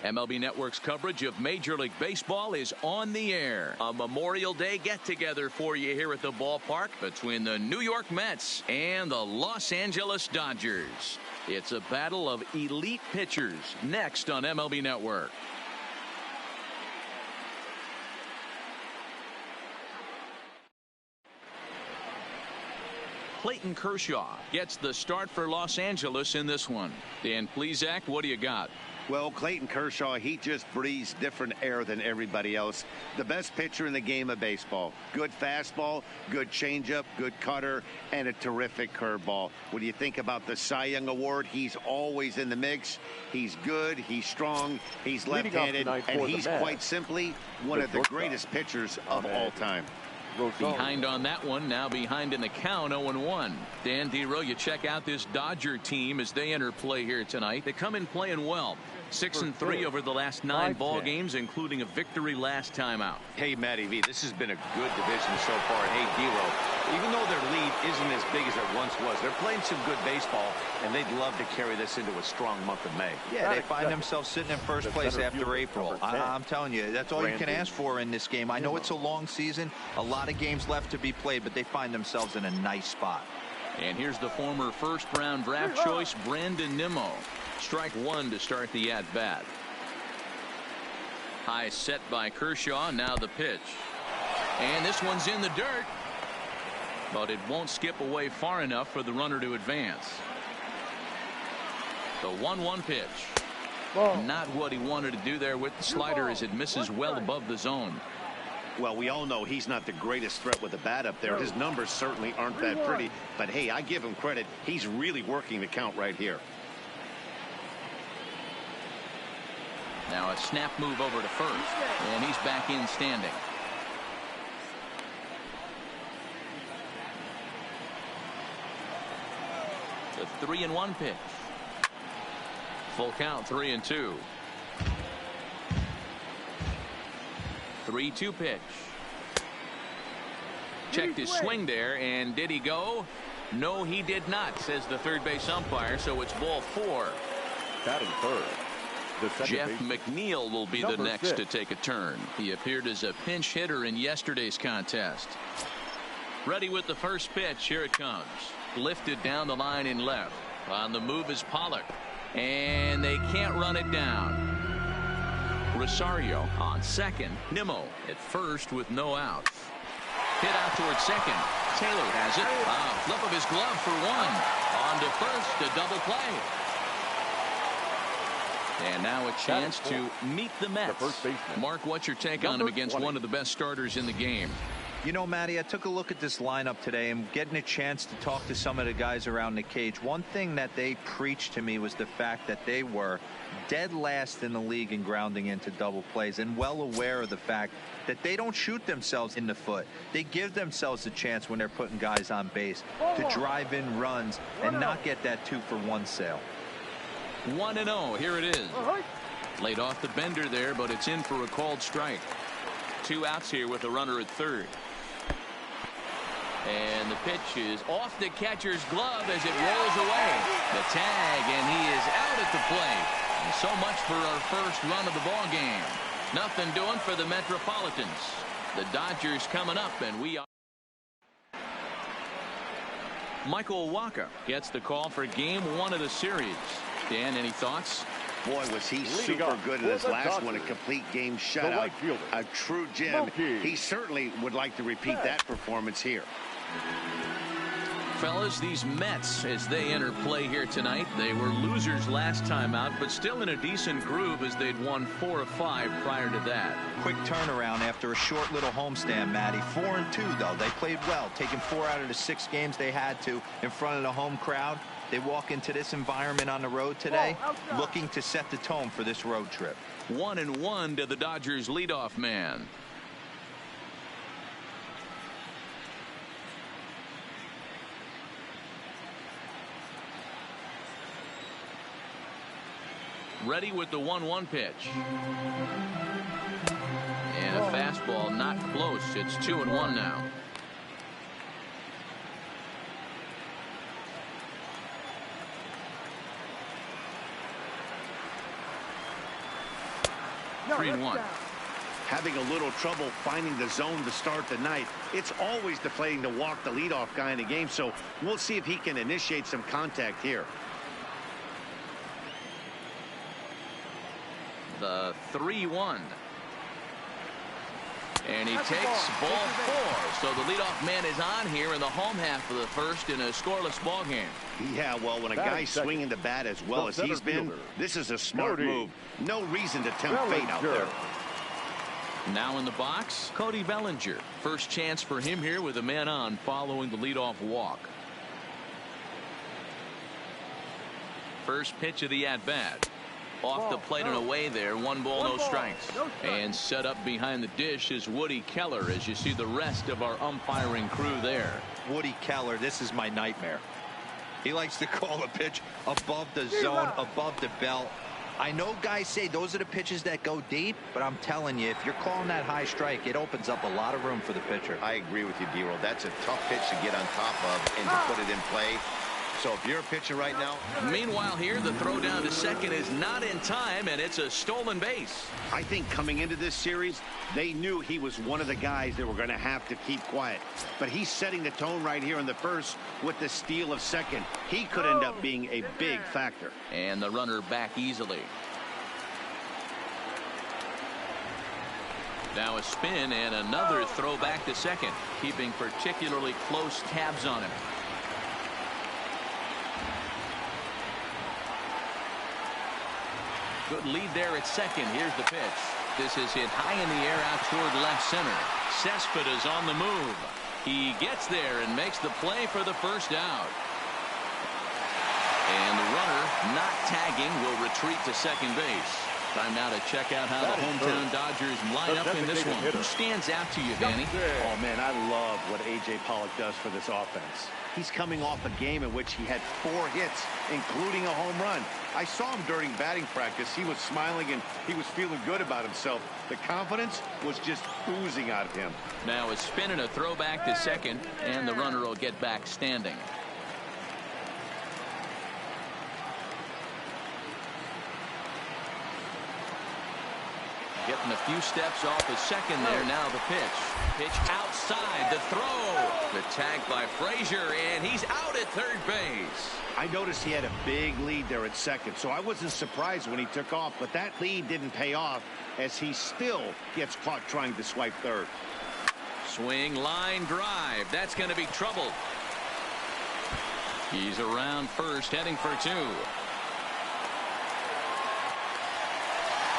MLB Network's coverage of Major League Baseball is on the air. A Memorial Day get-together for you here at the ballpark between the New York Mets and the Los Angeles Dodgers. It's a battle of elite pitchers next on MLB Network. Clayton Kershaw gets the start for Los Angeles in this one. Dan Plesac, what do you got? Well, Clayton Kershaw, he just breathes different air than everybody else. The best pitcher in the game of baseball. Good fastball, good changeup, good cutter, and a terrific curveball. When you think about the Cy Young Award, he's always in the mix. He's good, he's strong, he's left-handed, and he's quite simply one of the greatest pitchers of all time. Behind on that one, now behind in the count, 0-1. Dan Dero, you check out this Dodger team as they enter play here tonight. They come in playing well. 6-3 over the last 9 ball games, including a victory last time out. Hey, Matty V, this has been a good division so far. Hey, Dero, even though their lead isn't as big as it once was, they're playing some good baseball, and they'd love to carry this into a strong month of May. Yeah, they find themselves sitting in first place after April. I'm telling you, that's all you can ask for in this game. I know it's a long season, a lot of games left to be played, but they find themselves in a nice spot. And here's the former first-round draft choice, Brandon Nimmo. Strike one to start the at-bat. High set by Kershaw. Now the pitch. And this one's in the dirt. But it won't skip away far enough for the runner to advance. The 1-1 pitch. Not what he wanted to do there with the slider as it misses well above the zone. Well, we all know he's not the greatest threat with the bat up there. His numbers certainly aren't that pretty. But, hey, I give him credit. He's really working the count right here. Now a snap move over to first. And he's back in standing. The 3-1 pitch. Full count, 3-2. 3-2 pitch. Checked his swing there, and did he go? No, he did not, says the third base umpire, so it's ball 4. Batting third. Jeff McNeil will be the next to take a turn. He appeared as a pinch hitter in yesterday's contest. Ready with the first pitch. Here it comes. Lifted down the line in left. On the move is Pollock. And they can't run it down. Rosario on second. Nimmo at first with no outs. Hit out towards second. Taylor has it. Flip of his glove for one. On to first, a double play. And now a chance to meet the Mets. Mark, what's your take on him against one of the best starters in the game? You know, Matty, I took a look at this lineup today and getting a chance to talk to some of the guys around the cage. One thing that they preached to me was the fact that they were dead last in the league in grounding into double plays, and well aware of the fact that they don't shoot themselves in the foot. They give themselves a chance when they're putting guys on base to drive in runs and not get that 2-for-1 sale. 1-0. Here it is. Laid off the bender there, but it's in for a called strike. 2 outs here with a runner at third. And the pitch is off the catcher's glove as it rolls away. The tag, and he is out at the plate. And so much for our first run of the ball game. Nothing doing for the Metropolitans. The Dodgers coming up, and we are. Michael Wacha gets the call for game 1 of the series. Dan, any thoughts? Boy, was he super good in his last one, a complete game shutout. A true gem. He certainly would like to repeat that performance here. Fellas, these Mets, as they enter play here tonight, they were losers last time out, but still in a decent groove as they'd won 4 of 5 prior to that. Quick turnaround after a short little homestand, Matty. 4-2, though. They played well, taking 4 out of the 6 games they had to in front of the home crowd. They walk into this environment on the road today looking to set the tone for this road trip. 1-1 to the Dodgers leadoff man. Ready with the 1-1 pitch. And a fastball not close. It's 2-1 now. 3-1. Having a little trouble finding the zone to start the night. It's always deflating to walk the leadoff guy in the game, so we'll see if he can initiate some contact here. The 3-1. And he takes ball 4. So the leadoff man is on here in the home half of the first in a scoreless ball game. Yeah, well, when a guy's swinging the bat as well as he's been, this is a smart move. No reason to tempt fate out there. Now in the box, Cody Bellinger. First chance for him here with a man on following the leadoff walk. First pitch of the at-bat. Off the plate and away there. 1 ball, no strikes. And set up behind the dish is Woody Keller as you see the rest of our umpiring crew there. Woody Keller, this is my nightmare. He likes to call a pitch above the zone, above the belt. I know guys say those are the pitches that go deep, but I'm telling you, if you're calling that high strike, it opens up a lot of room for the pitcher. I agree with you, D-Roll. That's a tough pitch to get on top of and to put it in play. So if you're a pitcher right now. Meanwhile here, the throw down to second is not in time, and it's a stolen base. I think coming into this series, they knew he was one of the guys that were going to have to keep quiet. But he's setting the tone right here in the first with the steal of second. He could end up being a big factor. And the runner back easily. Now a spin and another throw back to second, keeping particularly close tabs on him. Good lead there at second. Here's the pitch. This is hit high in the air out toward left center. Cespedes on the move. He gets there and makes the play for the first out. And the runner, not tagging, will retreat to second base. Time now to check out how the hometown Dodgers line up in this one. Who stands out to you, Danny? Oh, man, I love what A.J. Pollock does for this offense. He's coming off a game in which he had 4 hits, including a home run. I saw him during batting practice. He was smiling and he was feeling good about himself. The confidence was just oozing out of him. Now a spin and a throw back to second, and the runner will get back standing. Getting a few steps off the second there. Now the pitch. Pitch outside. The throw. The tag by Frazier, and he's out at third base. I noticed he had a big lead there at second, so I wasn't surprised when he took off, but that lead didn't pay off as he still gets caught trying to swipe third. Swing, line drive. That's going to be trouble. He's around first, heading for 2.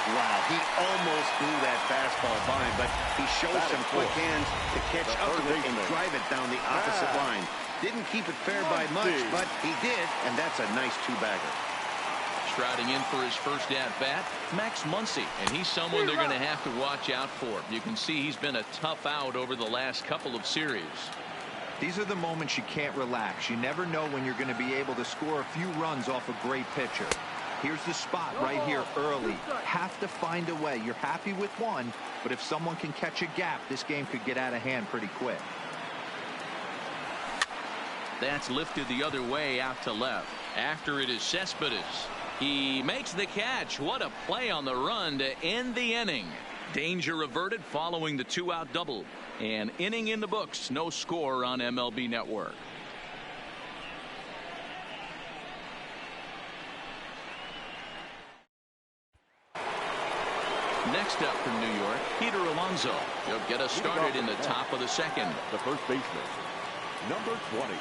Wow, he almost blew that fastball by him, but he showed some quick hands to catch up to it and drive it down the opposite line. Didn't keep it fair by much, but he did, and that's a nice 2-bagger. Striding in for his first at-bat, Max Muncy, and he's someone they're going to have to watch out for. You can see he's been a tough out over the last couple of series. These are the moments you can't relax. You never know when you're going to be able to score a few runs off a great pitcher. Here's the spot right here early. Have to find a way. You're happy with one, but if someone can catch a gap, this game could get out of hand pretty quick. That's lifted the other way out to left. After it is Cespedes. He makes the catch. What a play on the run to end the inning. Danger averted following the 2-out double. An inning in the books. No score on MLB Network. Next up from New York, Peter Alonso. He'll get us started in the top of the second. The first baseman, number 20.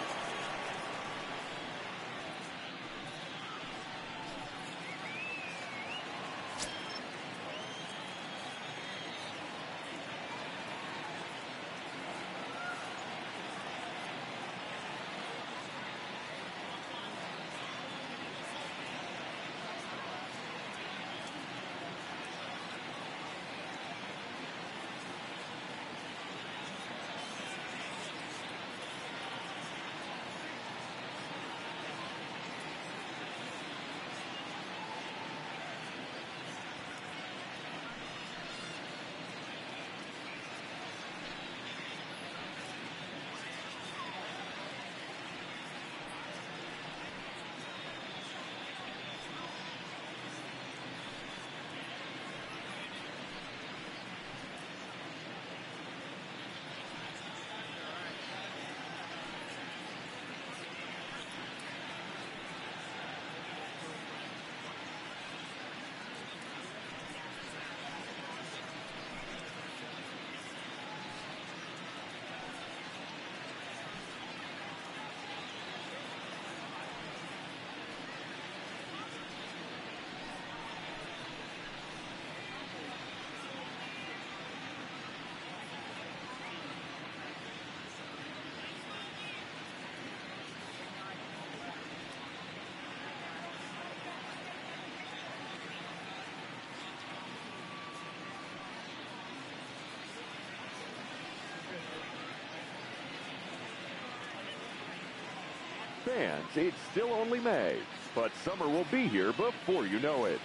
Fans, it's still only May, but summer will be here before you know it.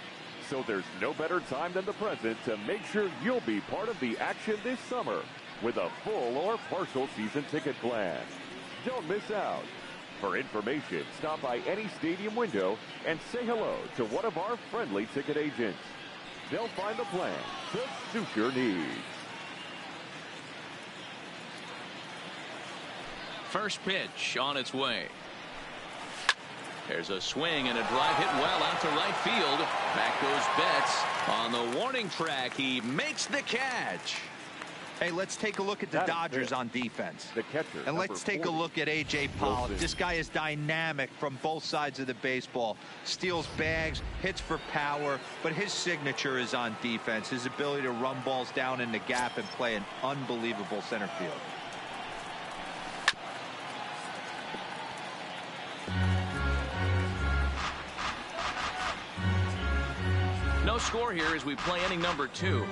So there's no better time than the present to make sure you'll be part of the action this summer with a full or partial season ticket plan. Don't miss out. For information, stop by any stadium window and say hello to one of our friendly ticket agents. They'll find the plan to suit your needs. First pitch on its way. There's a swing and a drive hit well out to right field. Back goes Betts on the warning track. He makes the catch. Hey, let's take a look at the Dodgers on defense. The catcher. And let's take a look at A.J. Pollock. This guy is dynamic from both sides of the baseball. Steals bags, hits for power, but his signature is on defense. His ability to run balls down in the gap and play an unbelievable center field. No score here as we play inning number 2.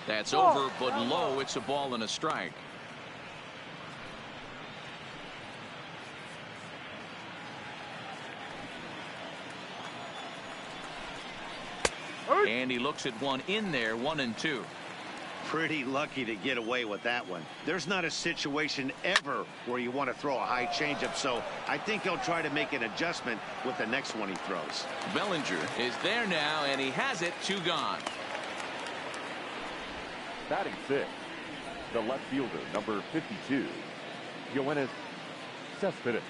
That's over, but low. It's a ball and a strike. And he looks at one in there, 1-2. Pretty lucky to get away with that one. There's not a situation ever where you want to throw a high changeup, so I think he'll try to make an adjustment with the next one he throws. Bellinger is there now, and he has it. 2 gone. Batting 6, the left fielder, number 52, Yoenis Cespedes.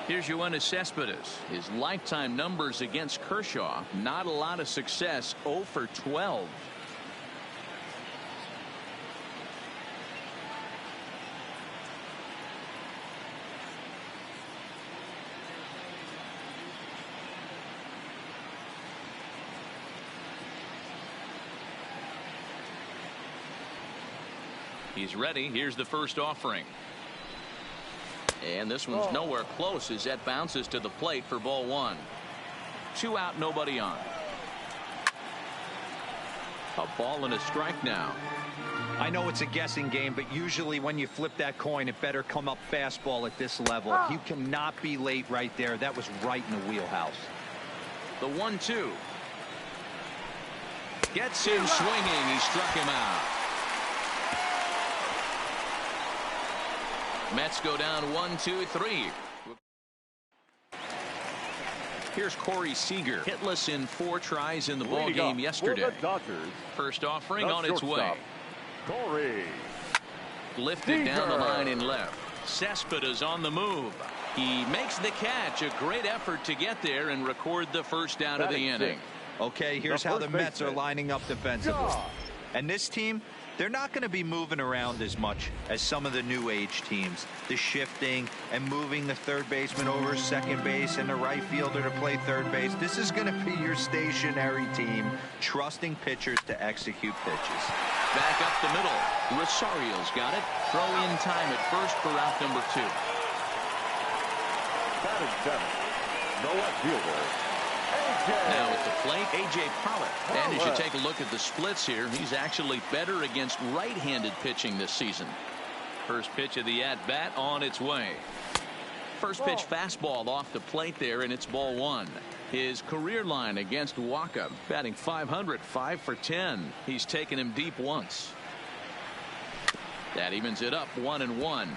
Here's Yoenis Cespedes. His lifetime numbers against Kershaw, not a lot of success. 0 for 12. He's ready. Here's the first offering. And this one's nowhere close as that bounces to the plate for ball 1. 2 out, nobody on. A ball and a strike now. I know it's a guessing game, but usually when you flip that coin, it better come up fastball at this level. You cannot be late right there. That was right in the wheelhouse. The 1-2. Gets him swinging. He struck him out. Mets go down 1-2-3. Here's Corey Seager, hitless in 4 tries in the ball game yesterday. First offering on its way. Corey Lifted down the line in left. Cespedes on the move. He makes the catch. A great effort to get there and record the first out of the inning. Okay, here's how the Mets are lining up defensively. And this team, they're not going to be moving around as much as some of the new age teams. The shifting and moving the third baseman over second base and the right fielder to play third base. This is going to be your stationary team, trusting pitchers to execute pitches. Back up the middle. Rosario's got it. Throw in time at first for out number 2. Batting 7, the left fielder. Now at the plate, A.J. Pollock. And as you take a look at the splits here, he's actually better against right-handed pitching this season. First pitch of the at-bat on its way. First pitch fastball off the plate there, and it's ball 1. His career line against Wacha, batting .500, 5 for 10. He's taken him deep once. That evens it up 1-1.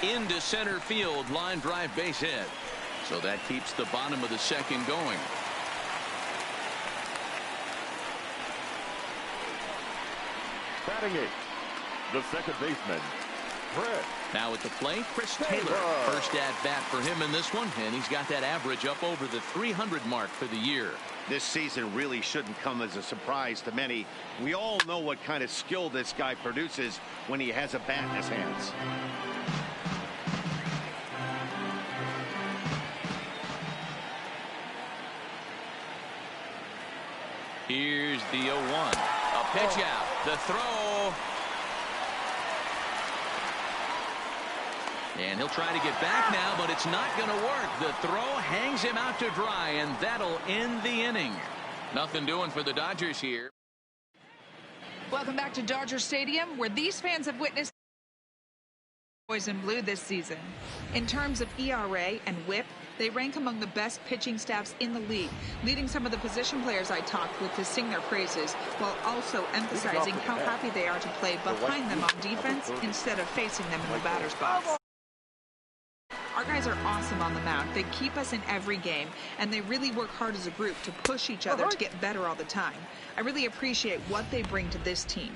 Into center field, line drive, base hit. So that keeps the bottom of the second going. Batting 8, the second baseman, Chris. Now at the plate, Chris Taylor. First at bat for him in this one, and he's got that average up over the 300 mark for the year. This season really shouldn't come as a surprise to many. We all know what kind of skill this guy produces when he has a bat in his hands. Here's the 0-1. A pitch out. The throw. And he'll try to get back now, but it's not going to work. The throw hangs him out to dry, and that'll end the inning. Nothing doing for the Dodgers here. Welcome back to Dodger Stadium, where these fans have witnessed boys in blue this season. In terms of ERA and WHIP, they rank among the best pitching staffs in the league, leading some of the position players I talked with to sing their praises, while also emphasizing how happy they are to play behind them on defense instead of facing them in the batter's box. Our guys are awesome on the mound. They keep us in every game, and they really work hard as a group to push each other to get better all the time. I really appreciate what they bring to this team.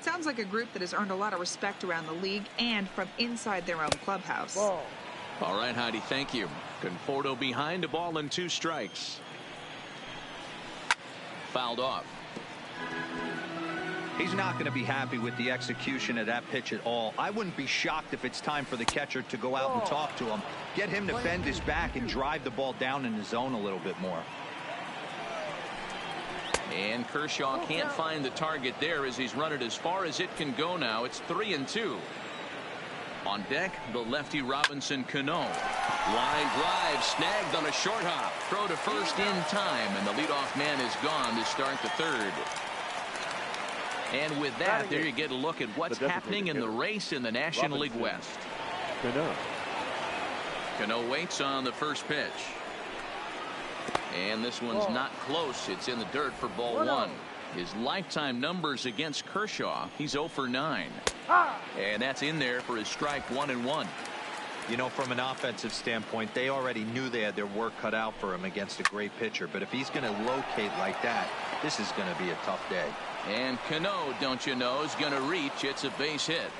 Sounds like a group that has earned a lot of respect around the league and from inside their own clubhouse. All right, Heidi, thank you. Conforto behind, a ball and 2 strikes. Fouled off. He's not going to be happy with the execution of that pitch at all. I wouldn't be shocked if it's time for the catcher to go out and talk to him. Get him to bend his back and drive the ball down in the zone a little bit more. And Kershaw can't find the target there as he's run it as far as it can go now. It's 3-2. On deck, the lefty Robinson Cano. Line drive snagged on a short hop. Throw to first in time, and the leadoff man is gone to start the third. And with that, there you get a look at what's happening in the race in the National League West. Cano waits on the first pitch. And this one's not close. It's in the dirt for ball 1. His lifetime numbers against Kershaw, he's 0 for 9. And that's in there for his strike 1-1. You know, from an offensive standpoint, they already knew they had their work cut out for him against a great pitcher. But if he's going to locate like that, this is going to be a tough day. And Cano, don't you know, is going to reach. It's a base hit.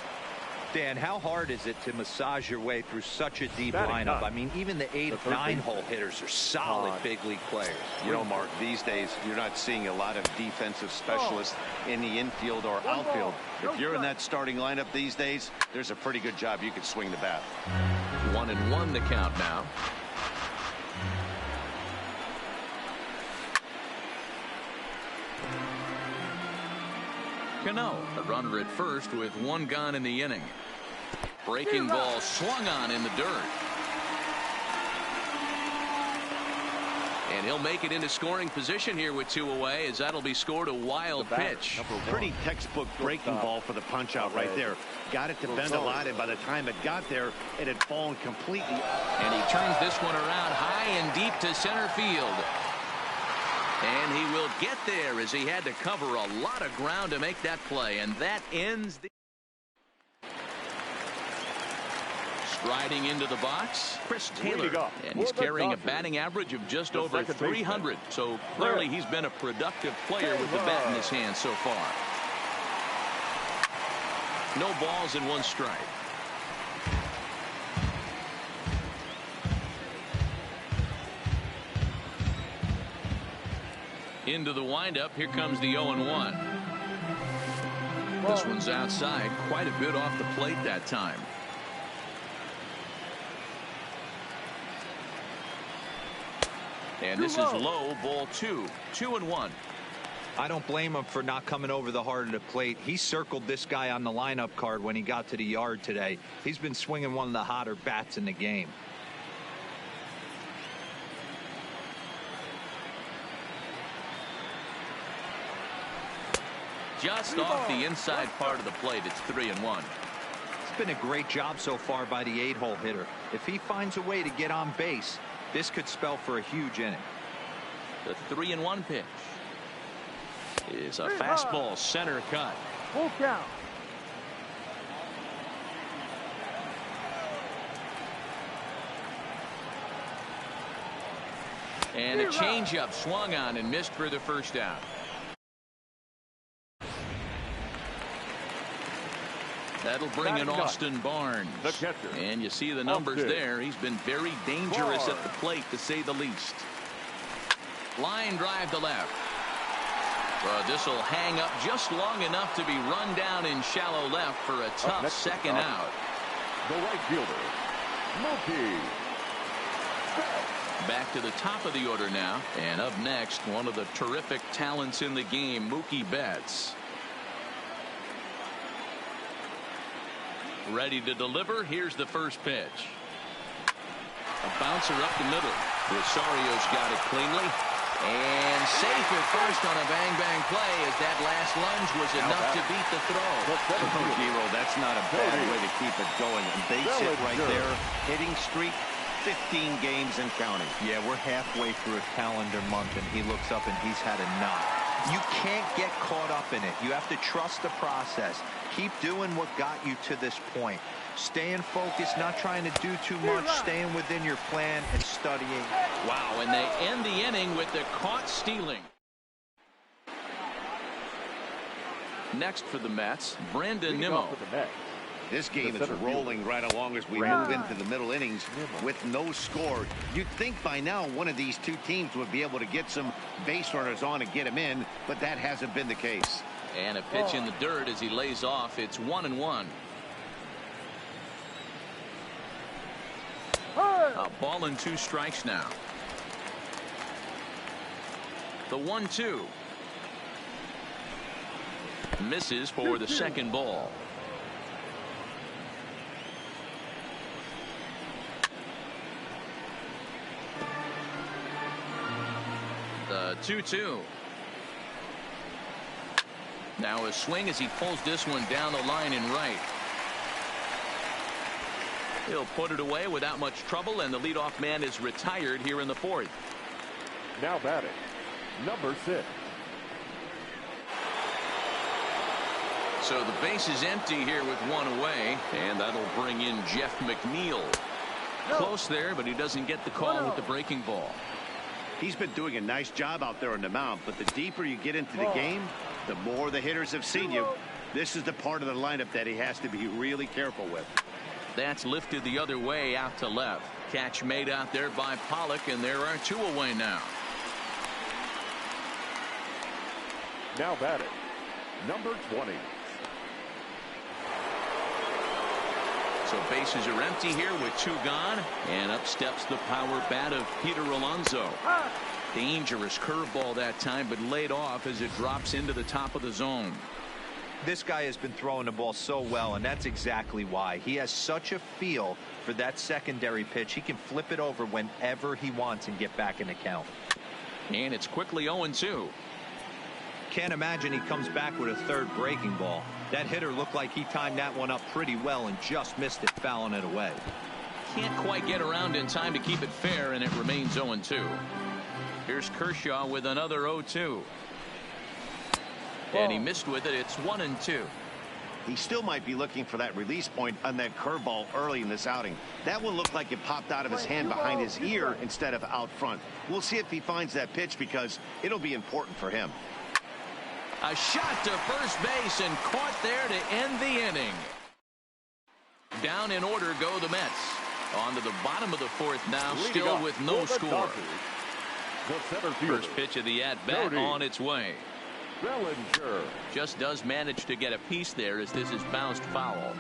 Dan, how hard is it to massage your way through such a deep lineup? I mean, even the 8, 9-hole hitters are solid big league players. You know, Mark, these days you're not seeing a lot of defensive specialists in the infield or outfield. If you're in that starting lineup these days, there's a pretty good job you could swing the bat. 1-1 the count now. Cano, a runner at first with 1 gone in the inning. Breaking ball swung on in the dirt. And he'll make it into scoring position here with 2 away, as that'll be scored a wild pitch. Pretty textbook breaking ball for the punch out right there. Got it to bend a lot, and by the time it got there, it had fallen completely. And he turns this one around high and deep to center field. And he will get there as he had to cover a lot of ground to make that play. And that ends the... Striding into the box, Chris Taylor. And he's carrying a batting average of just over 300. So clearly he's been a productive player with the bat in his hand so far. No balls and 1 strike. Into the windup. Here comes the 0-1. This one's outside, quite a bit off the plate that time. And this is low, ball 2. 2-1. I don't blame him for not coming over the heart of the plate. He circled this guy on the lineup card when he got to the yard today. He's been swinging one of the hotter bats in the game. Just off the inside part of the plate. It's 3-1. It's been a great job so far by the 8-hole hitter. If he finds a way to get on base, this could spell for a huge inning. The 3-1 pitch is a fastball center cut. Full count. And a changeup swung on and missed for the first out. That'll bring in Austin Barnes. And you see the numbers there. He's been very dangerous at the plate, to say the least. Line drive to left. This will hang up just long enough to be run down in shallow left for a tough second out. The right fielder, Mookie. Back to the top of the order now. And up next, one of the terrific talents in the game, Mookie Betts. Ready to deliver. Here's the first pitch. A bouncer up the middle. Rosario's got it cleanly. And safe at first on a bang-bang play as that last lunge was enough to beat the throw. Giro, that's not a bad way to keep it going. A base hit right there. Hitting streak, 15 games and counting. Yeah, we're halfway through a calendar month, and he looks up and he's had a knock. You can't get caught up in it. You have to trust the process. Keep doing what got you to this point. Staying focused, not trying to do too much, staying within your plan and studying. Wow, and they end the inning with the caught stealing. Next for the Mets, Brandon Nimmo. This game is rolling right along as we move into the middle innings with no score. You'd think by now one of these two teams would be able to get some base runners on and get them in, but that hasn't been the case. And a pitch in the dirt as he lays off. It's 1-1. A ball and 2 strikes now. The 1-2. Misses for the second ball. The 2-2. Now a swing as he pulls this one down the line and right. He'll put it away without much trouble, and the leadoff man is retired here in the 4th. Now batting, number 6. So the base is empty here with 1 away, and that'll bring in Jeff McNeil. Close there, but he doesn't get the call with the breaking ball. He's been doing a nice job out there on the mound, but the deeper you get into the game, the more the hitters have seen you. This is the part of the lineup that he has to be really careful with. That's lifted the other way out to left. Catch made out there by Pollock, and there are 2 away now. Now batting, number 20. So bases are empty here with 2 gone, and up steps the power bat of Peter Alonso. Dangerous curveball that time, but laid off as it drops into the top of the zone. This guy has been throwing the ball so well, and that's exactly why. He has such a feel for that secondary pitch. He can flip it over whenever he wants and get back in the count. And it's quickly 0-2. Can't imagine he comes back with a 3rd breaking ball. That hitter looked like he timed that one up pretty well and just missed it, fouling it away. Can't quite get around in time to keep it fair, and it remains 0-2. Here's Kershaw with another 0-2. And he missed with it. It's 1-2. He still might be looking for that release point on that curveball early in this outing. That one looked like it popped out of his hand behind his ear instead of out front. We'll see if he finds that pitch because it'll be important for him. A shot to first base and caught there to end the inning. Down in order go the Mets. On to the bottom of the 4th now, still with no score. First pitch of the at-bat on its way. Bellinger just does manage to get a piece there as this is bounced foul.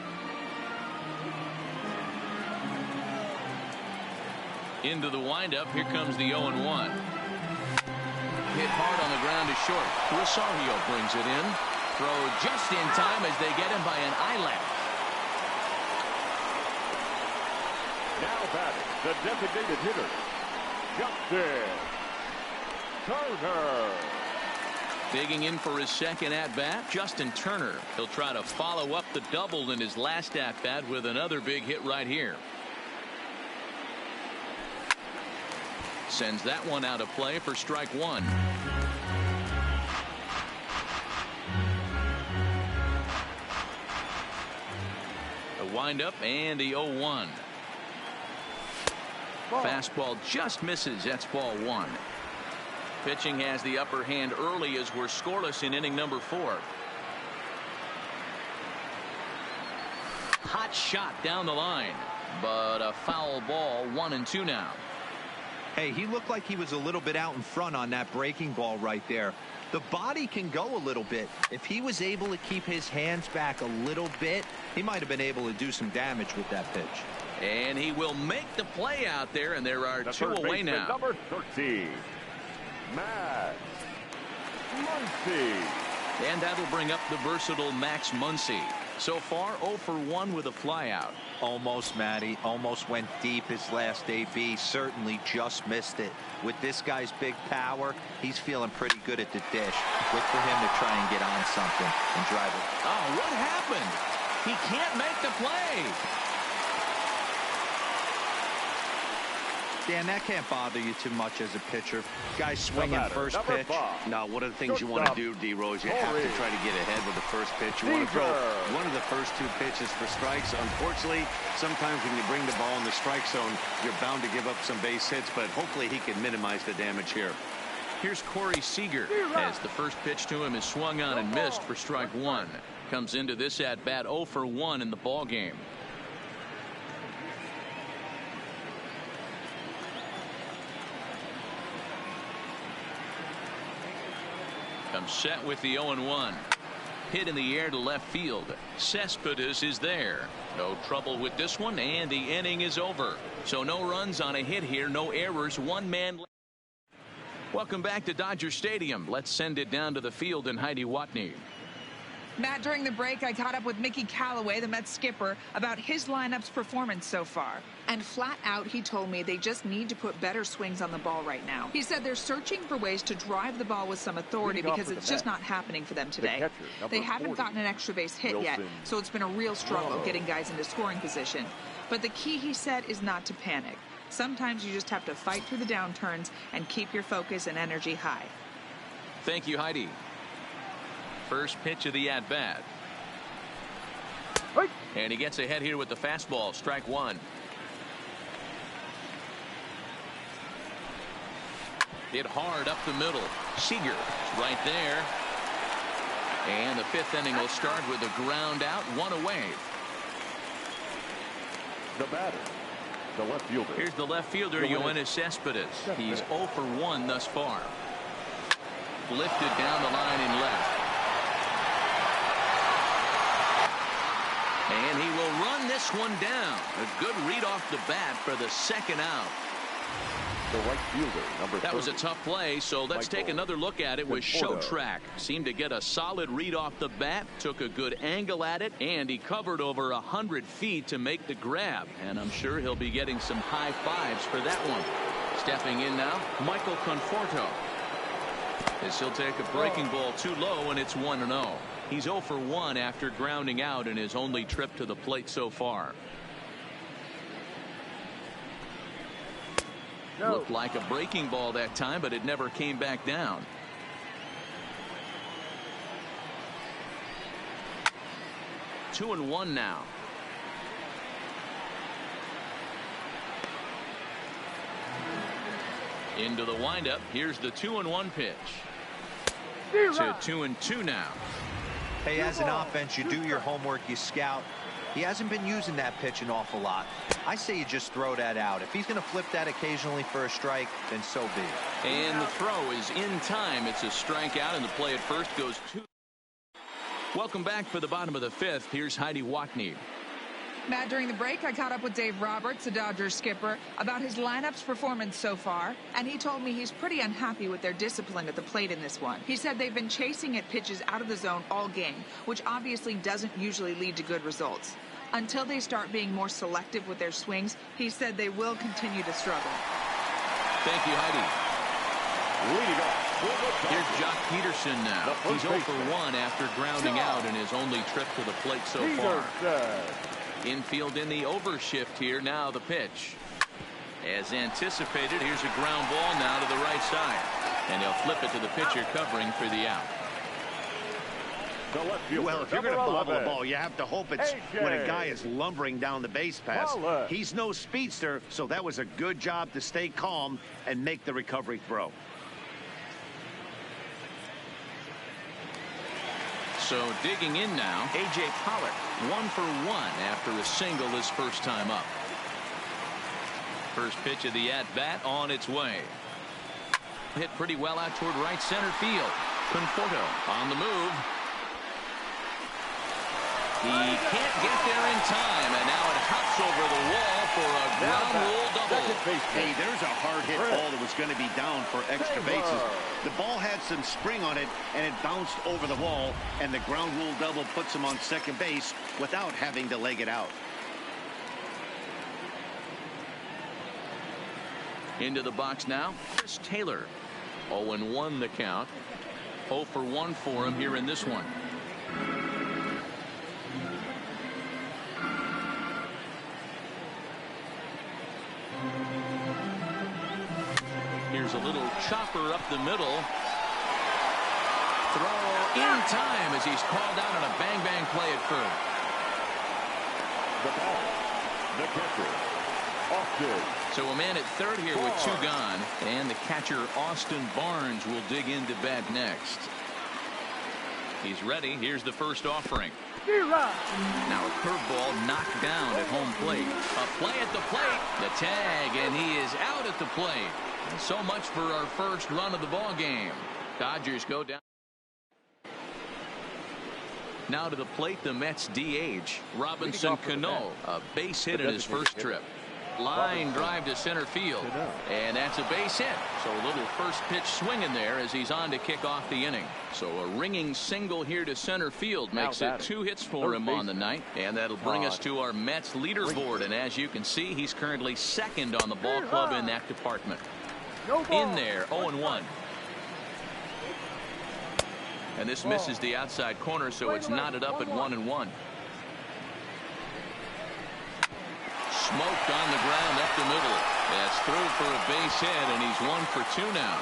Into the windup. Here comes the 0-1. Hit hard on the ground to short. Rosario brings it in. Throw just in time as they get him by an eyelash. now batting, the designated hitter, Justin Turner. Digging in for his second at-bat, Justin Turner. He'll try to follow up the double in his last at-bat with another big hit right here. Sends that one out of play for strike one. A windup and the 0-1. Fastball just misses. That's ball one. Pitching has the upper hand early as we're scoreless in inning number 4. Hot shot down the line, but a foul ball. 1-2 now. Hey, he looked like he was a little bit out in front on that breaking ball right there. The body can go a little bit. If he was able to keep his hands back a little bit, he might have been able to do some damage with that pitch. And he will make the play out there, and there are two away now. Number 13, Max Muncy. And that'll bring up the versatile Max Muncy. So far, 0 for 1 with a flyout. Almost, Matty. Almost went deep his last AB. Certainly just missed it. With this guy's big power, he's feeling pretty good at the dish. Look for him to try and get on something and drive it. Oh, what happened? He can't make the play. Dan, that can't bother you too much as a pitcher. Guy swinging first pitch. No, one of the things you want to do, D-Rose, you have to try to get ahead with the first pitch. You want to throw one of the first 2 pitches for strikes. Unfortunately, sometimes when you bring the ball in the strike zone, you're bound to give up some base hits, but hopefully he can minimize the damage here. Here's Corey Seager as the first pitch to him is swung on and missed for strike 1. Comes into this at-bat 0 for 1 in the ball game. Comes set with the 0-1. Hit in the air to left field. Cespedes is there. No trouble with this one, and the inning is over. So no runs on a hit here, no errors, 1 man. Welcome back to Dodger Stadium. Let's send it down to the field and Heidi Watney. Matt, during the break, I caught up with Mickey Callaway, the Mets skipper, about his lineup's performance so far. And flat out, he told me they just need to put better swings on the ball right now. He said they're searching for ways to drive the ball with some authority because it's just not happening for them today. They haven't gotten an extra base hit yet, so it's been a real struggle getting guys into scoring position. But the key, he said, is not to panic. Sometimes you just have to fight through the downturns and keep your focus and energy high. Thank you, Heidi. First pitch of the at-bat. And he gets ahead here with the fastball. Strike 1. Hit hard up the middle. Seager right there. And the 5th inning will start with a ground out, 1 away. The batter, the left fielder. Here's the left fielder, Yoenis Cespedes. He's 0 for 1 thus far. Lifted down the line in left. And he will run this one down. A good read off the bat for the 2nd out. The right fielder, number 30. That was a tough play, so let's take another look at it with Showtrack. Seemed to get a solid read off the bat, took a good angle at it, and he covered over 100 feet to make the grab. And I'm sure he'll be getting some high fives for that one. Stepping in now, Michael Conforto. As he'll take a breaking ball too low, and it's 1-0. He's 0 for 1 after grounding out in his only trip to the plate so far. Looked like a breaking ball that time, but it never came back down. Two and 1 now. Into the windup. Here's the 2-1 pitch. To 2-2 now. Hey, as an offense, you do your homework, you scout. He hasn't been using that pitch an awful lot. I say you just throw that out. If he's going to flip that occasionally for a strike, then so be it. And the throw is in time. It's a strikeout, and the play at first goes 2. Welcome back for the bottom of the 5th. Here's Heidi Watney. Matt, during the break, I caught up with Dave Roberts, the Dodgers skipper, about his lineup's performance so far, and he told me he's pretty unhappy with their discipline at the plate in this one. He said they've been chasing at pitches out of the zone all game, which obviously doesn't usually lead to good results. Until they start being more selective with their swings, he said they will continue to struggle. Thank you, Heidi. Here's Jock Peterson now. He's 0 for 1 after grounding out in his only trip to the plate so far. Infield in the overshift here. Now the pitch. As anticipated, here's a ground ball now to the right side. And they'll flip it to the pitcher covering for the out. Well, if you're going to bobble the ball, you have to hope it's when a guy is lumbering down the base pass. He's no speedster, so that was a good job to stay calm and make the recovery throw. So digging in now, A.J. Pollock, 1 for 1 after a single his first time up. First pitch of the at-bat on its way. Hit pretty well out toward right center field. Conforto on the move. He can't get there in time, and now it hops over the wall for a ground rule double. Hey, there's a hard hit ball that was going to be down for extra bases. The ball had some spring on it, and it bounced over the wall, and the ground rule double puts him on second base without having to leg it out. Into the box now, Chris Taylor. 0-1 the count. 0 for 1 for him here in this one. Here's a little chopper up the middle. Throw in time as he's called out on a bang-bang play at first. The batter, the catcher, Austin. So a man at third here with 2 gone, and the catcher Austin Barnes will dig into bat next. He's ready. Here's the first offering. Now a curveball knocked down at home plate. A play at the plate. The tag, and he is out at the plate. So much for our first run of the ball game. Dodgers go down. Now to the plate, the Mets DH Robinson Cano, a base hit in his first trip. Line drive to center field, and that's a base hit. So a little first pitch swing in there as he's on to kick off the inning. So a ringing single here to center field makes it 2 hits for him on the night, and that'll bring us to our Mets leaderboard. And as you can see, he's currently second on the ball club in that department. In there, 0-1. And this misses the outside corner, so it's knotted up at 1-1. Smoked on the ground up the middle. That's through for a base hit, and he's 1 for 2 now.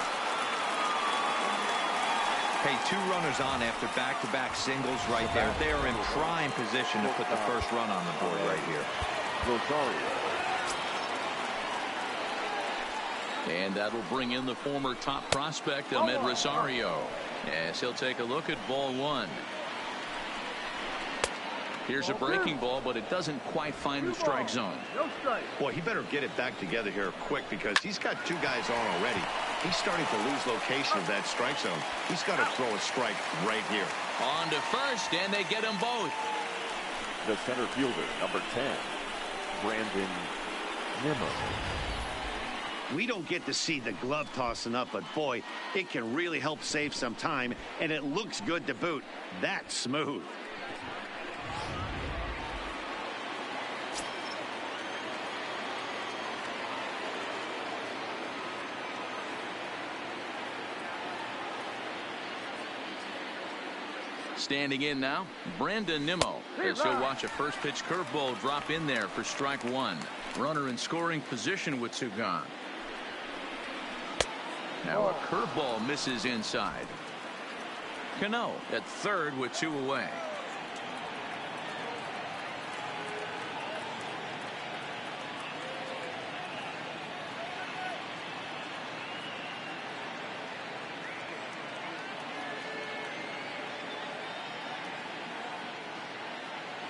Hey, 2 runners on after back-to-back singles right there. They are in prime position to put the first run on the board right here. And that'll bring in the former top prospect, Ahmed Rosario, as he'll take a look at ball 1. Here's a breaking ball, but it doesn't quite find the strike zone. Boy, he better get it back together here quick, because he's got 2 guys on already. He's starting to lose location of that strike zone. He's got to throw a strike right here. On to first, and they get them both. The center fielder, number 10, Brandon Nimmo. We don't get to see the glove tossing up, but boy, it can really help save some time, and it looks good to boot. That's smooth. Standing in now, Brandon Nimmo, as he'll watch a first pitch curveball drop in there for strike 1. Runner in scoring position with 2 gone. Now a curveball misses inside. Cano at third with 2 away.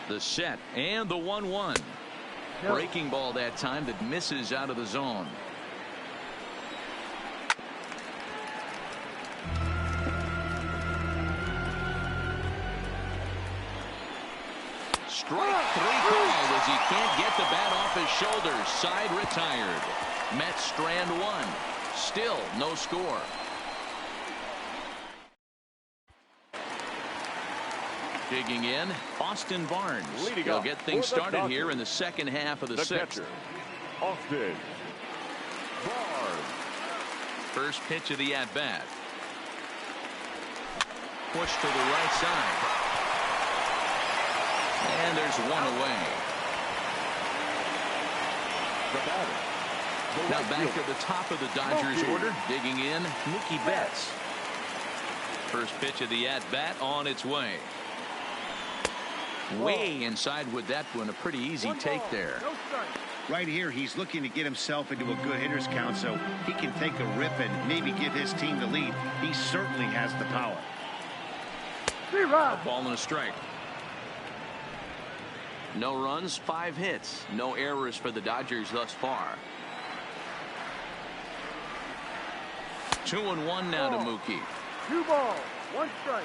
The set and the 1-1. Breaking ball that time that misses out of the zone. Strike 3 called as he can't get the bat off his shoulders. Side retired. Mets strand 1. Still no score. Digging in, Austin Barnes. He'll get things started here in the second half of the 6th. Austin Barnes. First pitch of the at-bat. Push to the right side. And there's 1 away. Now back to the top of the Dodgers order. Digging in, Mookie Betts. First pitch of the at-bat on its way. Way inside with that one. A pretty easy take there. Right here, he's looking to get himself into a good hitter's count so he can take a rip and maybe give his team the lead. He certainly has the power. A ball and a strike. No runs, 5 hits. No errors for the Dodgers thus far. 2-1 now to Mookie. 2 balls, 1 strike.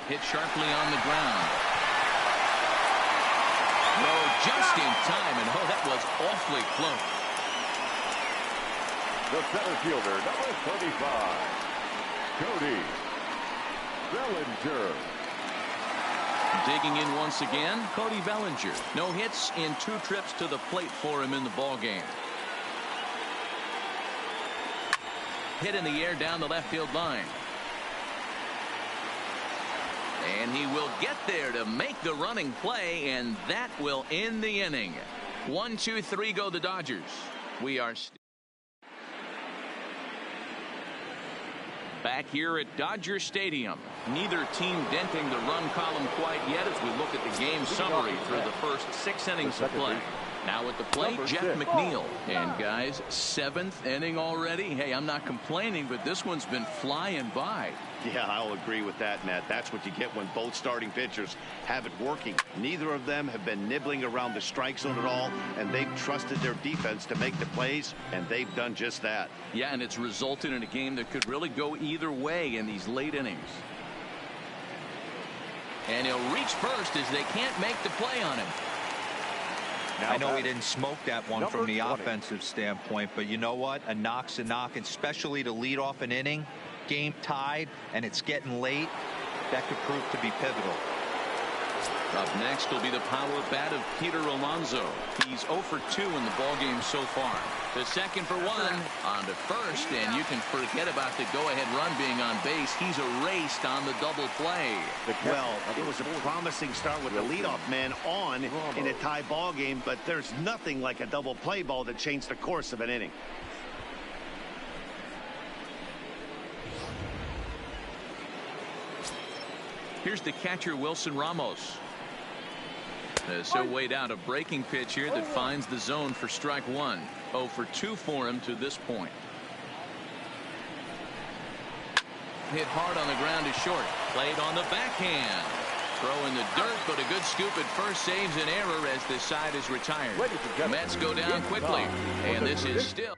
Hit sharply on the ground. No, just in time, and oh, that was awfully close. The center fielder, number 35, Cody Bellinger. Digging in once again, Cody Bellinger. No hits in 2 trips to the plate for him in the ballgame. Hit in the air down the left field line. And he will get there to make the running play, and that will end the inning. 1, 2, 3 go the Dodgers. We are back here at Dodger Stadium. Neither team denting the run column quite yet as we look at the game summary through the first 6 innings of play. Now at the plate, Jeff McNeil. And guys, 7th inning already. Hey, I'm not complaining, but this one's been flying by. Yeah, I'll agree with that, Matt. That's what you get when both starting pitchers have it working. Neither of them have been nibbling around the strike zone at all, and they've trusted their defense to make the plays, and they've done just that. Yeah, and it's resulted in a game that could really go either way in these late innings. And he'll reach first as they can't make the play on him. I know he didn't smoke that one from the offensive standpoint, but you know what? A knock's a knock, especially to lead off an inning, game tied, and it's getting late. That could prove to be pivotal. Up next will be the power bat of Peter Alonso. He's 0 for 2 in the ballgame so far. The second for 1 on to first, and you can forget about the go-ahead run being on base. He's erased on the double play. Well, it was a promising start with the leadoff man on in a tie ball game, but there's nothing like a double play ball that changed the course of an inning. Here's the catcher, Wilson Ramos. So weighed out a breaking pitch here that finds the zone for strike 1. 0 for 2 for him to this point. Hit hard on the ground to short. Played on the backhand. Throw in the dirt, but a good scoop at first saves an error as this side is retired. Mets go down quickly, and this is still.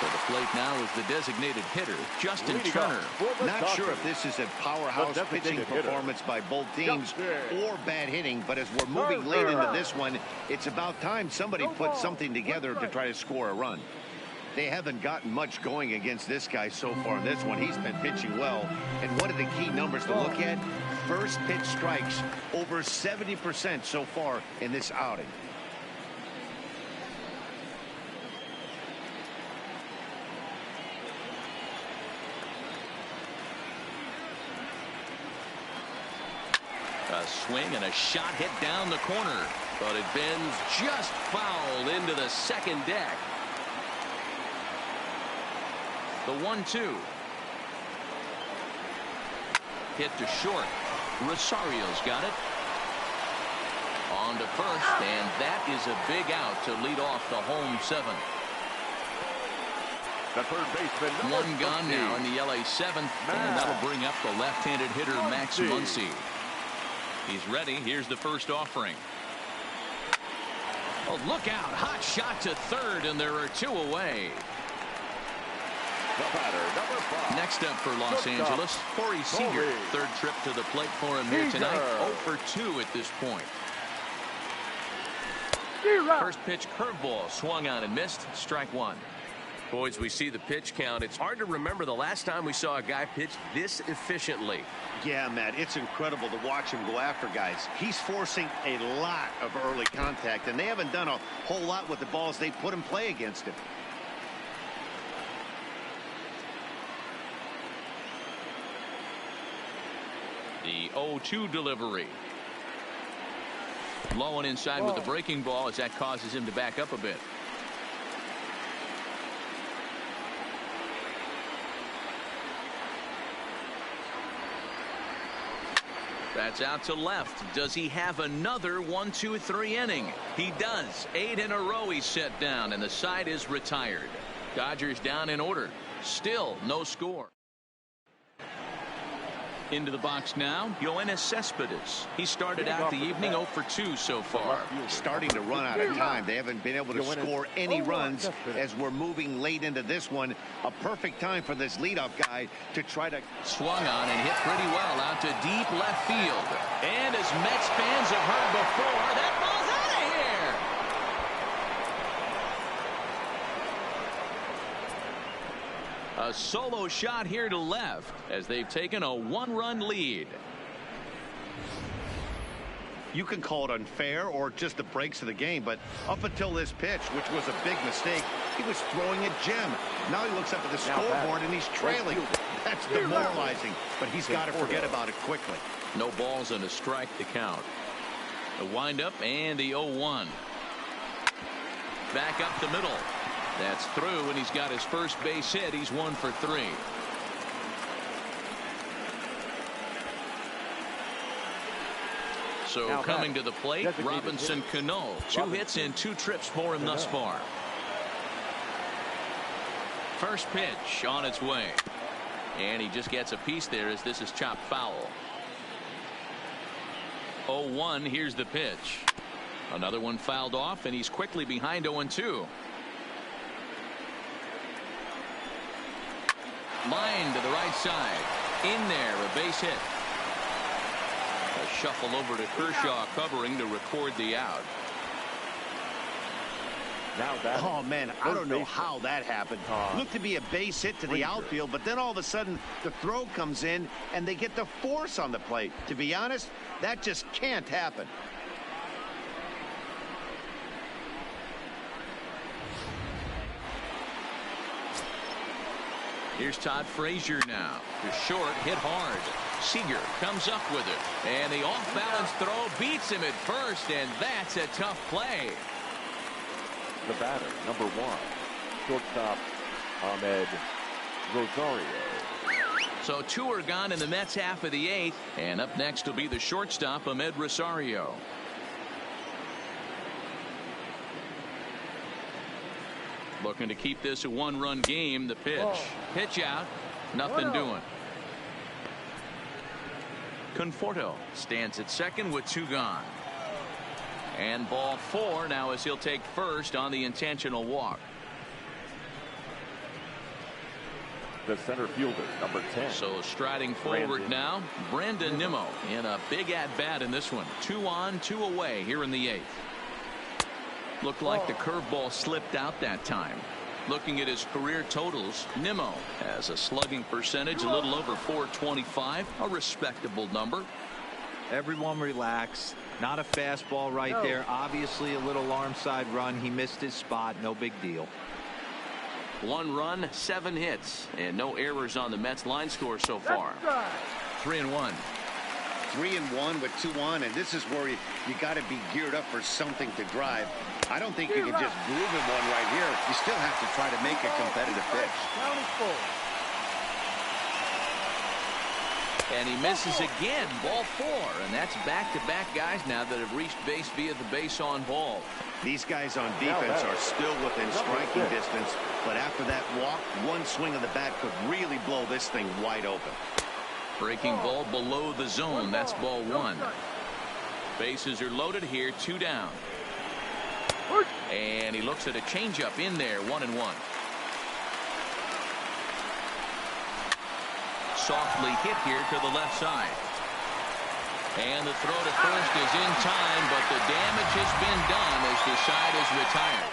For the plate now is the designated hitter, Justin Turner. Not sure if this is a powerhouse pitching performance by both teams or bad hitting, but as we're moving late into this one, it's about time somebody put something together to try to score a run. They haven't gotten much going against this guy so far in this one. He's been pitching well. And what are the key numbers to look at? First pitch strikes, over 70% so far in this outing. A swing and a shot hit down the corner, but it bends just foul into the second deck. The 1-2. Hit to short. Rosario's got it. On to first, and that is a big out to lead off the home 7th. The third baseman, 1 gone now in the LA 7th, and that'll bring up the left-handed hitter Max Muncy. He's ready. Here's the first offering. Oh, look out. Hot shot to third, and there are 2 away. The batter, number 5. Next up for Los Angeles, Corey Seager. Third trip to the plate for him here tonight. 0 for 2 at this point. First pitch curveball swung on and missed. Strike 1. Boys, we see the pitch count. It's hard to remember the last time we saw a guy pitch this efficiently. Yeah, Matt, it's incredible to watch him go after guys. He's forcing a lot of early contact, and they haven't done a whole lot with the balls they put in play against him. The 0-2 delivery. Low and inside with the breaking ball as that causes him to back up a bit. That's out to left. Does he have another 1-2-3 inning? He does. 8 in a row he's set down, and the side is retired. Dodgers down in order. Still no score. Into the box now, Yoenis Cespedes. He started out the evening 0 for 2 so far. Starting to run out of time. They haven't been able to score any runs as we're moving late into this one. A perfect time for this leadoff guy to try to... Swung on and hit pretty well out to deep left field. And as Mets fans have heard before, that ball's out of here. A solo shot here to left as they've taken a 1-run lead. You can call it unfair or just the breaks of the game, but up until this pitch, which was a big mistake, he was throwing a gem. Now he looks up at the scoreboard and he's trailing. That's demoralizing, but he's got to forget about it quickly. No balls and a strike to count. The windup and the 0-1. Back up the middle. That's through, and he's got his first base hit. He's 1 for 3. So now coming to the plate, Robinson Cano. 2 hits and 2 trips for him thus far. First pitch on its way. And he just gets a piece there as this is chopped foul. 0-1, here's the pitch. Another one fouled off, and he's quickly behind 0-2. Line to the right side. In there, a base hit. A shuffle over to Kershaw covering to record the out. Now oh, man, I don't know how that happened. Looked to be a base hit to the outfield, but then all of a sudden the throw comes in and they get the force on the plate. To be honest, that just can't happen. Here's Todd Frazier now. The short hit hard. Seager comes up with it. And the off-balance throw beats him at first, and that's a tough play. The batter, number 1, shortstop Ahmed Rosario. So 2 are gone in the Mets half of the 8th, and up next will be the shortstop Ahmed Rosario. Looking to keep this a 1-run game. The pitch. Pitch out. Nothing doing. Conforto stands at second with 2 gone. And ball 4 now as he'll take first on the intentional walk. The center fielder, number 10. So striding forward now, Brandon Nimmo in a big at-bat in this one. 2 on, 2 away here in the 8th. Looked like the curveball slipped out that time. Looking at his career totals, Nimmo has a slugging percentage a little over .425, a respectable number. Everyone relax. Not a fastball right there. Obviously a little arm side run. He missed his spot. No big deal. 1 run, 7 hits, and no errors on the Mets line score so far. 3-1. 3-1 with 2 on, and this is where you got to be geared up for something to drive. I don't think you can just groove in one right here. You still have to try to make a competitive pitch. And he misses again, ball 4, and that's back-to-back guys now that have reached base via the base on ball. These guys on defense are still within striking distance, but after that walk, one swing of the bat could really blow this thing wide open. Breaking ball below the zone. That's ball 1. Bases are loaded here. 2 down. And he looks at a changeup in there. 1-1. Softly hit here to the left side. And the throw to first is in time, but the damage has been done as the side is retired.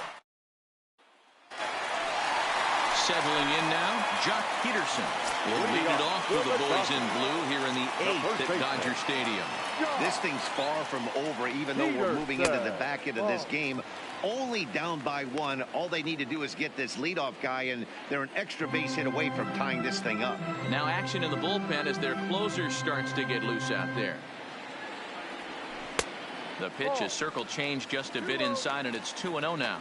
Settling in now, Jock Peterson will lead it off for the boys in blue here in the 8th at Dodger Stadium. This thing's far from over, even though we're moving into the back end of this game. Only down by 1. All they need to do is get this leadoff guy, and they're an extra base hit away from tying this thing up. Now action in the bullpen as their closer starts to get loose out there. The pitch is circle changed just a bit inside, and it's 2-0 now.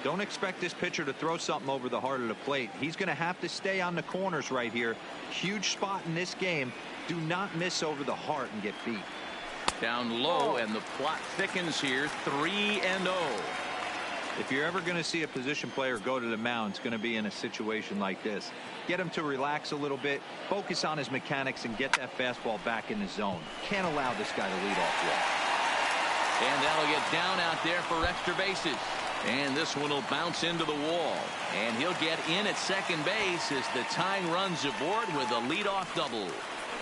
Don't expect this pitcher to throw something over the heart of the plate. He's going to have to stay on the corners right here. Huge spot in this game. Do not miss over the heart and get beat. Down low, and the plot thickens here. 3-0. If you're ever going to see a position player go to the mound, it's going to be in a situation like this. Get him to relax a little bit, focus on his mechanics, and get that fastball back in the zone. Can't allow this guy to lead off walk. And that'll get down out there for extra bases. And this one will bounce into the wall. And he'll get in at second base as the tying runs aboard with a leadoff double.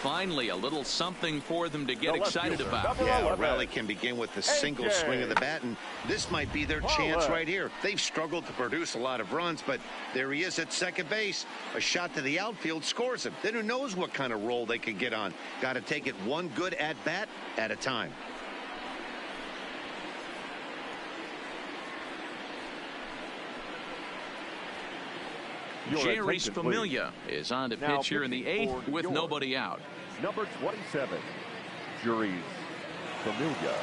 Finally, a little something for them to get excited about. Yeah, a rally can begin with a single swing of the bat, and this might be their chance right here. They've struggled to produce a lot of runs, but there he is at second base. A shot to the outfield scores him. Then who knows what kind of roll they could get on. Got to take it one good at-bat at a time. Jeurys Familia is on to pitch here in the 8th with nobody out. Number 27, Jeurys Familia.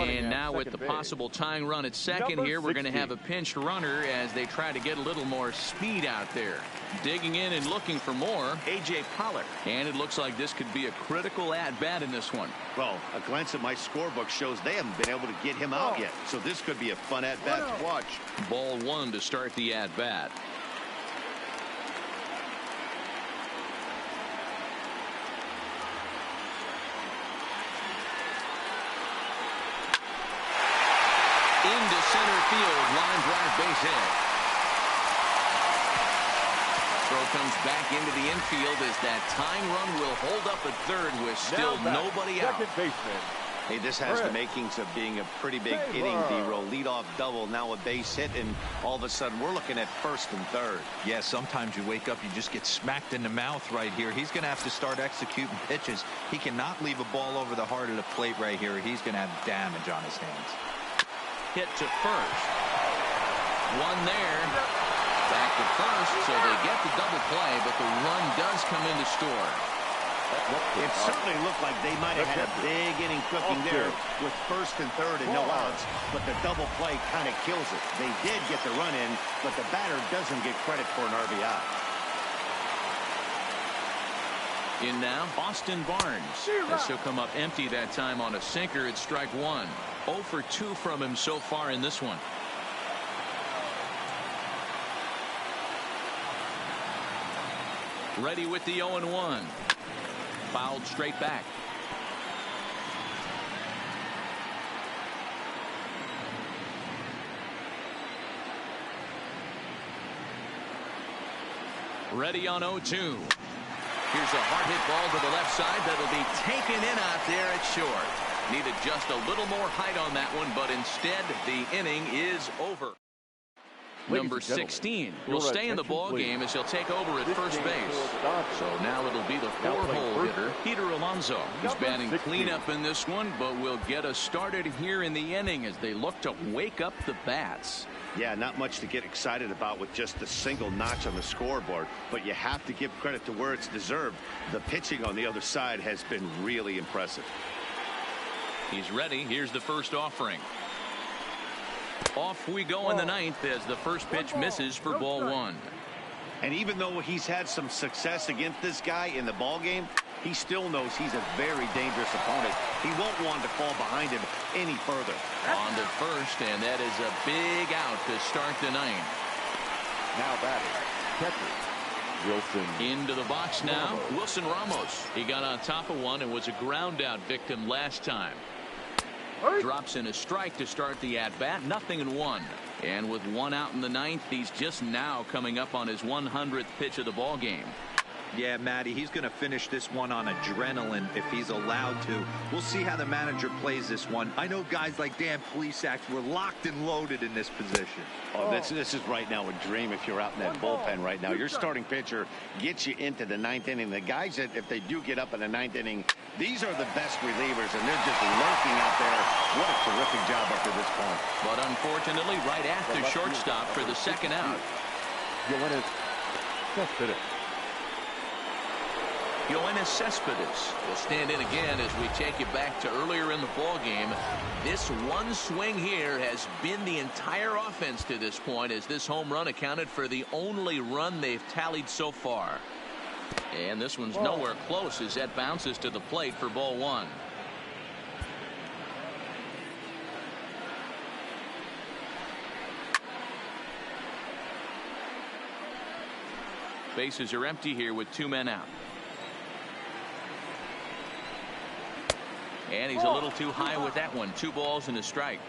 And now with the possible tying run at second here, we're going to have a pinch runner as they try to get a little more speed out there. Digging in and looking for more, A.J. Pollock. And it looks like this could be a critical at-bat in this one. Well, a glance at my scorebook shows they haven't been able to get him out yet. So this could be a fun at-bat to watch. Ball one to start the at-bat. Into center field, line drive, base hit. Throw comes back into the infield as that tying run will hold up at third with still nobody out. Hey, this has the makings of being a pretty big inning, D-Roll. Leadoff double, now a base hit, and all of a sudden we're looking at first and third. Yeah, sometimes you wake up, you just get smacked in the mouth right here. He's going to have to start executing pitches. He cannot leave a ball over the heart of the plate right here. He's going to have damage on his hands. Hit to first. One there. Back to first, so they get the double play, but the run does come in to score. It certainly looked like they might have had a big inning cooking there with first and third and no outs, but the double play kind of kills it. They did get the run in, but the batter doesn't get credit for an RBI. In now, Austin Barnes. As he'll come up empty that time on a sinker at strike one. 0 for 2 from him so far in this one. Ready with the 0-1. Fouled straight back. Ready on 0-2. Here's a hard hit ball to the left side that'll be taken in out there at short. Needed just a little more height on that one, but instead the inning is over. Number 16 will stay in the ball game as he'll take over at first base. So now it'll be the 4-hole hitter, Peter Alonso, who's batting cleanup in this one, but will get us started here in the inning as they look to wake up the bats. Yeah, not much to get excited about with just a single notch on the scoreboard, but you have to give credit to where it's deserved. The pitching on the other side has been really impressive. He's ready. Here's the first offering. Off we go in the 9th as the first pitch misses for ball one. And even though he's had some success against this guy in the ball game, he still knows he's a very dangerous opponent. He won't want to fall behind him any further. On to first, and that is a big out to start the 9th. Now batting, catcher Wilson. Into the box now, Wilson Ramos. He got on top of one and was a ground out victim last time. Drops in a strike to start the at-bat, 0-1. And with one out in the 9th, he's just now coming up on his 100th pitch of the ball game. Yeah, Matty, he's going to finish this one on adrenaline if he's allowed to. We'll see how the manager plays this one. I know guys like Dan Plesac were locked and loaded in this position. Oh, this is right now a dream if you're out in that bullpen right now. Your starting pitcher gets you into the 9th inning. The guys that, if they do get up in the 9th inning, these are the best relievers, and they're just lurking out there. What a terrific job up to this point. But unfortunately, right after shortstop for the second out. You'll win it. Just hit it. Yoenis Cespedes will stand in again as we take you back to earlier in the ball game. This one swing here has been the entire offense to this point, as this home run accounted for the only run they've tallied so far. And this one's nowhere close as that bounces to the plate for ball one. Bases are empty here with 2 men out. And he's a little too high with that one. 2 balls and a strike.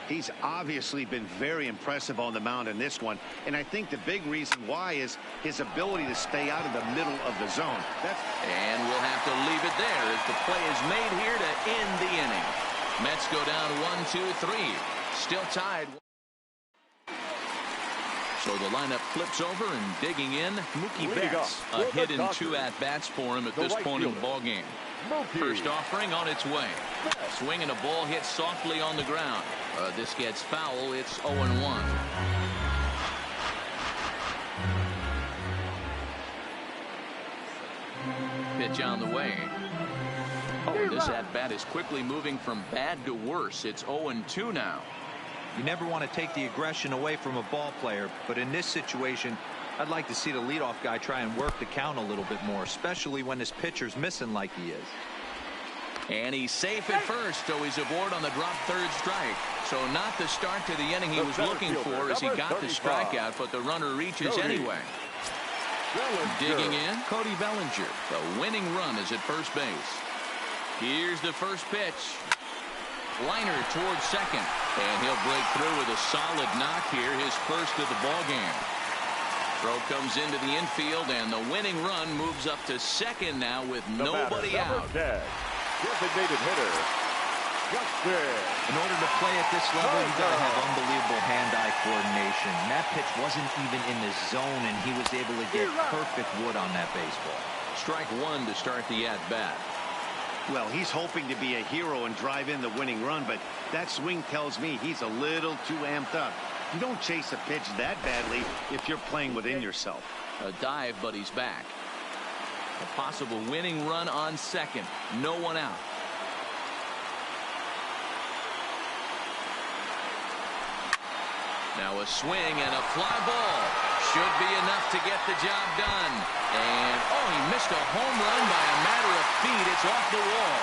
He's obviously been very impressive on the mound in this one, and I think the big reason why is his ability to stay out of the middle of the zone. And we'll have to leave it there as the play is made here to end the inning. Mets go down 1-2-3. Still tied. So the lineup flips over, and digging in, Mookie Betts. A hit in 2 at-bats for him at this point in the ball game. First offering on its way. Swing and a ball hit softly on the ground. This gets foul. It's 0-1. Pitch on the way. This at-bat is quickly moving from bad to worse. It's 0-2 now. You never want to take the aggression away from a ball player, but in this situation, I'd like to see the leadoff guy try and work the count a little bit more, especially when his pitcher's missing like he is. And he's safe at first, so he's aboard on the drop third strike. So not the start to the inning he was looking for as he got the strikeout, but the runner reaches anyway. Digging in, Cody Bellinger. The winning run is at first base. Here's the first pitch. Liner towards second, and he'll break through with a solid knock here, his first of the ball game. Throw comes into the infield, and the winning run moves up to second now with nobody out. Designated hitter, Justin. In order to play at this level, you got to have unbelievable hand-eye coordination. And that pitch wasn't even in the zone, and he was able to get perfect wood on that baseball. Strike one to start the at-bat. Well, he's hoping to be a hero and drive in the winning run, but that swing tells me he's a little too amped up. You don't chase a pitch that badly if you're playing within yourself. A dive, but he's back. A possible winning run on second. No one out. Now a swing and a fly ball. Should be enough to get the job done. And, he missed a home run by a matter of feet. It's off the wall.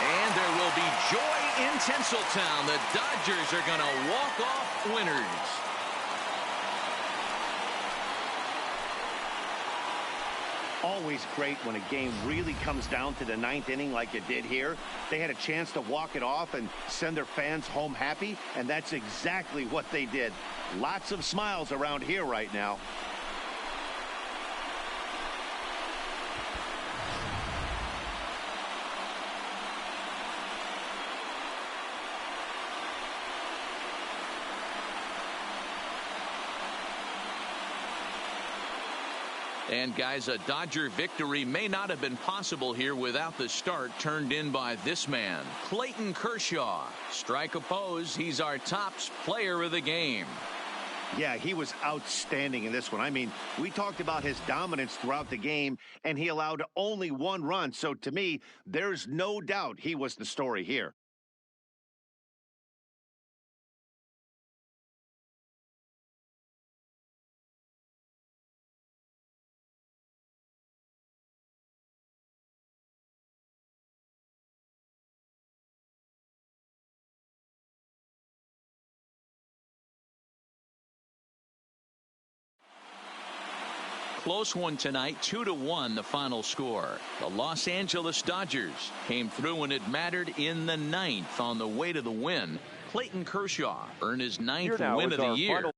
And there will be joy in Tinseltown. The Dodgers are going to walk off winners. Always great when a game really comes down to the 9th inning like it did here. They had a chance to walk it off and send their fans home happy, and that's exactly what they did. Lots of smiles around here right now. And guys, a Dodger victory may not have been possible here without the start turned in by this man, Clayton Kershaw. Strike oppose, he's our top player of the game. Yeah, he was outstanding in this one. I mean, we talked about his dominance throughout the game, and he allowed only 1 run. So to me, there's no doubt he was the story here. Close one tonight, 2-1 the final score. The Los Angeles Dodgers came through when it mattered in the 9th on the way to the win. Clayton Kershaw earned his 9th win of the year.